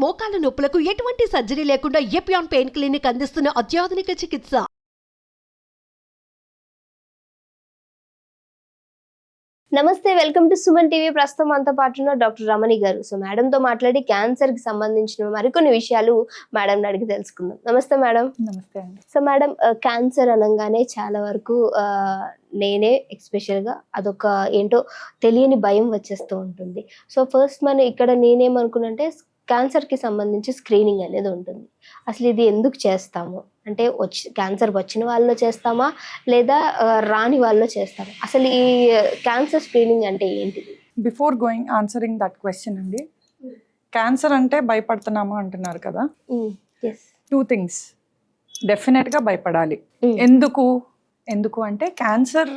మోకాల నొప్పులకు ఎటువంటి సర్జరీ లేకుండా ఎపియాన్ పెయిన్ క్లినిక్ అందిస్తున్న అత్యాధునిక చికిత్స. నమస్తే, వెల్కమ్ టు సుమన్ టీవీ. ప్రస్తుతం మనతో పాటు ఉన్న డాక్టర్ రమణి గారు. సో మేడం తో మాట్లాడి క్యాన్సర్ కి సంబంధించిన మరికొన్ని విషయాలు మేడం అడిగి తెలుసుకుందాం. నమస్తే మేడం. నమస్తే అండి. సో మేడం, క్యాన్సర్ అనగానే చాలా వరకు నేనే ఎక్స్పెషల్ గా అదొక ఏంటో తెలియని భయం వచ్చేస్తూ ఉంటుంది. సో ఫస్ట్ మనం ఇక్కడ నేనేమనుకున్నంటే క్యాన్సర్ కి సంబంధించి స్క్రీనింగ్ అనేది ఉంటుంది. అసలు ఇది ఎందుకు చేస్తాము అంటే క్యాన్సర్ వచ్చిన వాళ్ళలో చేస్తామా లేదా రాని వాళ్ళలో చేస్తామా? అసలు ఈ క్యాన్సర్ స్క్రీనింగ్ అంటే ఏంటిది? Before going answering that question అండి, క్యాన్సర్ అంటే భయపడుతున్నాము అంటున్నారు కదా. 2 things డెఫినెట్గా భయపడాలి. ఎందుకు అంటే క్యాన్సర్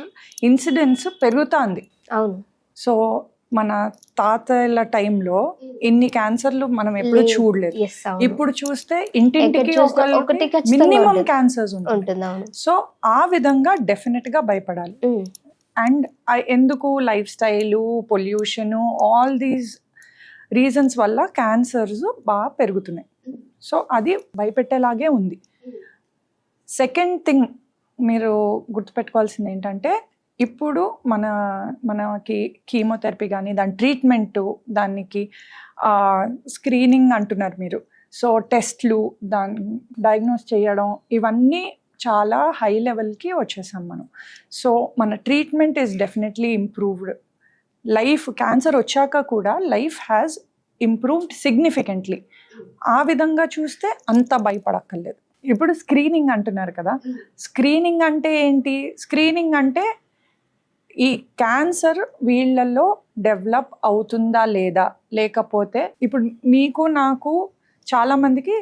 ఇన్సిడెన్స్ పెరుగుతుంది. అవును. సో మన తాతల టైంలో ఇన్ని క్యాన్సర్లు మనం ఎప్పుడు చూడలేదు. ఇప్పుడు చూస్తే ఇంటింటికి మినిమం క్యాన్సర్స్ ఉంటుంది. సో ఆ విధంగా డెఫినెట్ గా భయపడాలి. అండ్ ఎందుకు life style, pollution, all these reasons వల్ల క్యాన్సర్స్ బాగా పెరుగుతున్నాయి. సో అది భయపెట్టేలాగే ఉంది. సెకండ్ థింగ్ మీరు గుర్తుపెట్టుకోవాల్సింది ఏంటంటే, ఇప్పుడు మనకి కీమోథెరపీ కానీ దాని ట్రీట్మెంట్, దానికి స్క్రీనింగ్ అంటున్నారు మీరు. సో టెస్ట్లు, దాన్ని డయాగ్నోస్ చేయడం, ఇవన్నీ చాలా హై లెవెల్కి వచ్చేసాం మనం. సో మన treatment is definitely improved. Life cancer వచ్చాక కూడా లైఫ్ హ్యాస్ ఇంప్రూవ్డ్ సిగ్నిఫికెంట్లీ. ఆ విధంగా చూస్తే అంత భయపడక్కర్లేదు. ఇప్పుడు స్క్రీనింగ్ అంటున్నారు కదా, స్క్రీనింగ్ అంటే ఏంటి? స్క్రీనింగ్ అంటే ఈ క్యాన్సర్ వీళ్ళల్లో డెవలప్ అవుతుందా లేదా, లేకపోతే ఇప్పుడు మీకు నాకు చాలామందికి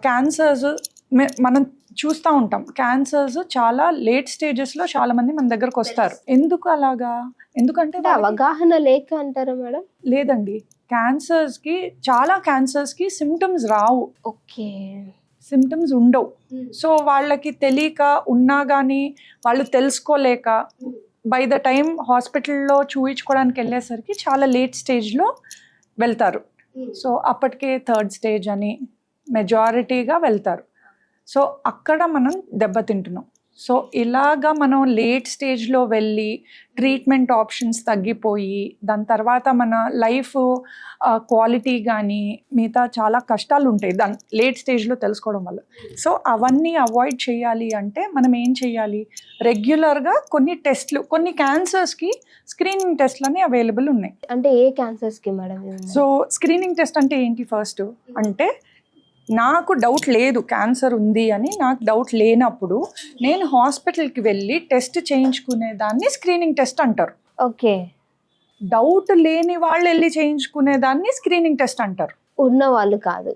క్యాన్సర్స్ మనం చూస్తూ ఉంటాం. క్యాన్సర్స్ చాలా లేట్ స్టేజెస్లో చాలామంది మన దగ్గరకు వస్తారు. ఎందుకు అలాగా? ఎందుకంటే అవగాహన లేక అంటారా మేడం? లేదండి, చాలా క్యాన్సర్స్కి సిమ్టమ్స్ రావు. ఓకే, సిమ్టమ్స్ ఉండవు. సో వాళ్ళకి తెలియక ఉన్నా కానీ వాళ్ళు తెలుసుకోలేక బై ద టైం హాస్పిటల్లో చూయించుకోవడానికి వెళ్ళేసరికి చాలా లేట్ స్టేజ్లో వెళ్తారు. సో అప్పటికే 3rd స్టేజ్ అని మెజారిటీగా వెళ్తారు. సో అక్కడ మనం దెబ్బతింటున్నాం. సో ఇలాగా మనం లేట్ స్టేజ్లో వెళ్ళి ట్రీట్మెంట్ ఆప్షన్స్ తగ్గిపోయి దాని తర్వాత మన లైఫ్ క్వాలిటీ కానీ మిగతా చాలా కష్టాలు ఉంటాయి దాని లేట్ స్టేజ్లో తెలుసుకోవడం వల్ల. సో అవన్నీ అవాయిడ్ చేయాలి అంటే మనం ఏం చేయాలి? రెగ్యులర్గా కొన్ని టెస్ట్లు, కొన్ని క్యాన్సర్స్కి స్క్రీనింగ్ టెస్ట్లు అని అవైలబుల్ ఉన్నాయి. అంటే ఏ క్యాన్సర్స్కి మేడం? సో స్క్రీనింగ్ టెస్ట్ అంటే ఏంటి? ఫస్ట్ అంటే నాకు డౌట్ లేదు క్యాన్సర్ ఉంది అని, నాకు డౌట్ లేనప్పుడు నేను హాస్పిటల్కి వెళ్ళి టెస్ట్ చేయించుకునే దాన్ని స్క్రీనింగ్ టెస్ట్ అంటారు. ఓకే. డౌట్ లేని వాళ్ళు వెళ్ళి చేయించుకునే దాన్ని స్క్రీనింగ్ టెస్ట్ అంటారు. ఉన్నవాళ్ళు కాదు.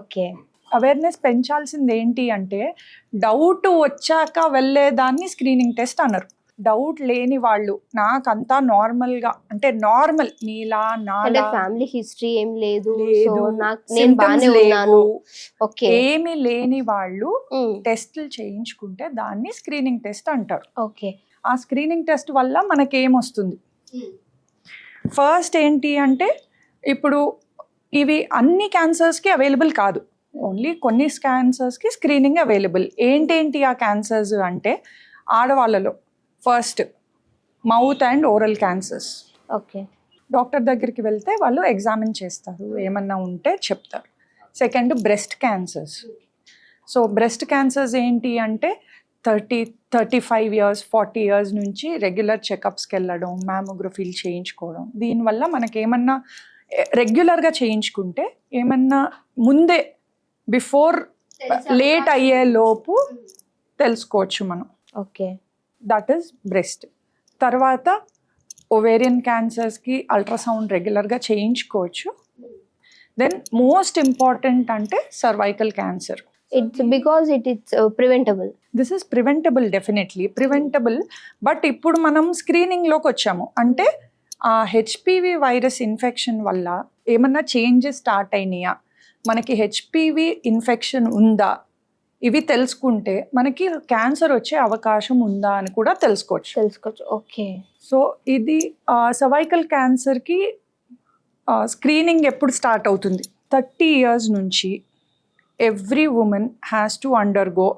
ఓకే. అవేర్నెస్ పెంచాల్సింది ఏంటి అంటే, డౌట్ వచ్చాక వెళ్ళేదాన్ని స్క్రీనింగ్ టెస్ట్ అన్నారు. డౌట్ లేని వాళ్ళు, నాకంతా నార్మల్గా, అంటే నార్మల్ నీలా నాలా ఫ్యామిలీ హిస్టరీ ఏం లేదు, ఏమి లేని వాళ్ళు టెస్ట్లు చేయించుకుంటే దాన్ని స్క్రీనింగ్ టెస్ట్ అంటారు. ఓకే. ఆ స్క్రీనింగ్ టెస్ట్ వల్ల మనకేమొస్తుంది? ఫస్ట్ ఏంటి అంటే, ఇప్పుడు ఇవి అన్ని క్యాన్సర్స్కి అవైలబుల్ కాదు, ఓన్లీ కొన్ని క్యాన్సర్స్కి స్క్రీనింగ్ అవైలబుల్. ఏంటేంటి ఆ క్యాన్సర్స్ అంటే, ఆడవాళ్ళలో first mouth and oral cancers. Okay. Doctor దగ్గరికి వెళ్తే వాళ్ళు ఎగ్జామిన్ చేస్తారు, ఏమన్నా ఉంటే చెప్తారు. Second breast cancers. So breast cancers ఏంటి అంటే 35 years 40 years నుంచి రెగ్యులర్ చెకప్స్కి వెళ్ళడం, మ్యామోగ్రఫీలు చేయించుకోవడం. దీనివల్ల మనకేమన్నా రెగ్యులర్గా చేయించుకుంటే ఏమన్నా ముందే బిఫోర్ లేట్ అయ్యే లోపు తెలుసుకోవచ్చు మనం. ఓకే. That is breast. తర్వాత ఓవేరియన్ క్యాన్సర్స్కి అల్ట్రాసౌండ్ రెగ్యులర్గా చేయించుకోవచ్చు. దెన్ మోస్ట్ ఇంపార్టెంట్ అంటే cervical cancer. It's because it's preventable. This is preventable, definitely preventable. But ఇప్పుడు మనం స్క్రీనింగ్లోకి వచ్చాము అంటే ఆ హెచ్పివి వైరస్ ఇన్ఫెక్షన్ వల్ల ఏమన్నా చేంజెస్ స్టార్ట్ అయినాయా, మనకి హెచ్పివి ఇన్ఫెక్షన్ ఉందా, ఇవి తెలుసుకుంటే మనకి క్యాన్సర్ వచ్చే అవకాశం ఉందా అని కూడా తెలుసుకోవచ్చు. ఓకే. సో ఇది సర్వైకల్ క్యాన్సర్కి స్క్రీనింగ్ ఎప్పుడు స్టార్ట్ అవుతుంది? 30 years నుంచి every women has to undergo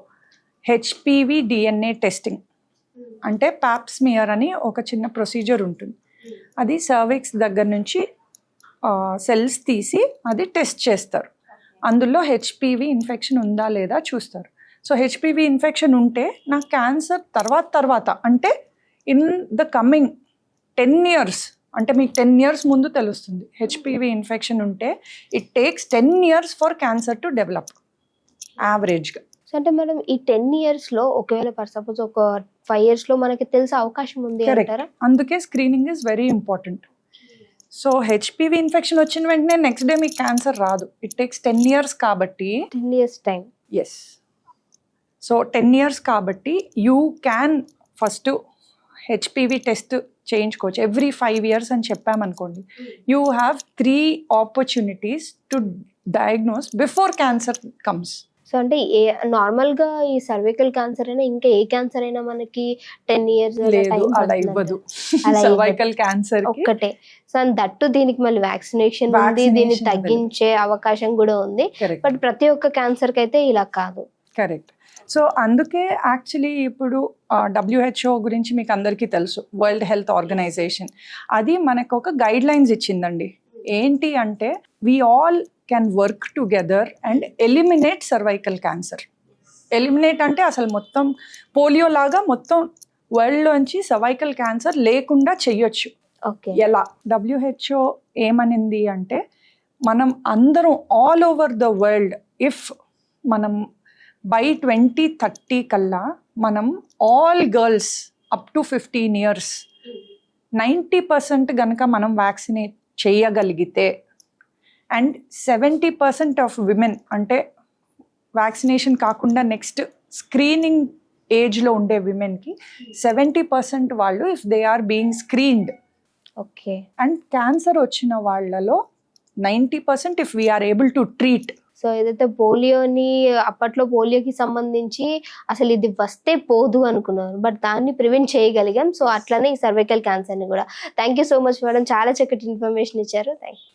HPV DNA testing. అంటే ప్యాప్స్మియర్ అని ఒక చిన్న ప్రొసీజర్ ఉంటుంది. అది సర్విక్స్ దగ్గర నుంచి సెల్స్ తీసి అది టెస్ట్ చేస్తారు. అందులో హెచ్పివి ఇన్ఫెక్షన్ ఉందా లేదా చూస్తారు. సో హెచ్పివి ఇన్ఫెక్షన్ ఉంటే నాకు క్యాన్సర్ తర్వాత అంటే ఇన్ ద కమింగ్ 10 years, అంటే మీకు 10 years ముందు తెలుస్తుంది. హెచ్పివి ఇన్ఫెక్షన్ ఉంటే it takes 10 years for cancer to develop యావరేజ్గా. సో అంటే మేడం ఈ 10 years లో ఒకవేళ ఫర్ సపోజ్ ఒక 5 years లో మనకి తెలిసే అవకాశం ఉంది అంటారా? అందుకే screening is very important. So HPV infection వచ్చిన వెంటనే నెక్స్ట్ డే మీకు క్యాన్సర్ రాదు. ఇట్ టేక్స్ 10 years కాబట్టి 10 years time. Yes. So 10 years కాబట్టి you can first HPV test చేయించుకోవచ్చు ఎవ్రీ 5 years అని చెప్పామనుకోండి. You have 3 opportunities to diagnose before cancer comes. So అంటే నార్మల్గా ఈ సర్వైకల్ క్యాన్సర్ అయినా ఇంకా ఏ క్యాన్సర్ అయినా మనకి 10 years లేదు, అలా ఇవ్వదు. సర్వైకల్ క్యాన్సర్ ఒక్కటే. సో దట్టు దీనికి మళ్ళీ వ్యాక్సినేషన్ ఉంది, దీన్ని తగ్గించే అవకాశం కూడా ఉంది. బట్ ప్రతి ఒక్క క్యాన్సర్ కి అయితే ఇలా కాదు. కరెక్ట్. సో అందుకే యాక్చువల్లీ ఇప్పుడు WHO గురించి మీకు అందరికీ తెలుసు, వరల్డ్ హెల్త్ ఆర్గనైజేషన్. అది మనకు ఒక గైడ్ లైన్స్ ఇచ్చిందండి. ఏంటి అంటే we all can work together and eliminate cervical cancer. Eliminate అంటే అసలు మొత్తం పోలియో లాగా మొత్తం వరల్డ్లోంచి సర్వైకల్ క్యాన్సర్ లేకుండా చెయ్యొచ్చు. ఎలా? WHO ఏమనింది అంటే మనం అందరం all over the world if మనం బై 2030 కల్లా మనం all girls up to 15 years 90% కనుక మనం వ్యాక్సినేట్ చేయగలిగితే అండ్ 70% ఆఫ్ విమెన్ అంటే వ్యాక్సినేషన్ కాకుండా నెక్స్ట్ స్క్రీనింగ్ ఏజ్లో ఉండే విమెన్కి 70% వాళ్ళు if they are being screened. Okay. And cancer వచ్చిన వాళ్ళలో 90% if we are able to treat. So ఏదైతే పోలియోని అప్పట్లో పోలియోకి సంబంధించి అసలు ఇది వస్తే పోదు అనుకున్నారు, బట్ దాన్ని ప్రివెంట్ చేయగలిగాం. సో అట్లనే ఈ సర్వైకల్ క్యాన్సర్ని కూడా. Thank you so much madam, చాలా చక్కటి ఇన్ఫర్మేషన్ ఇచ్చారు. Thank you.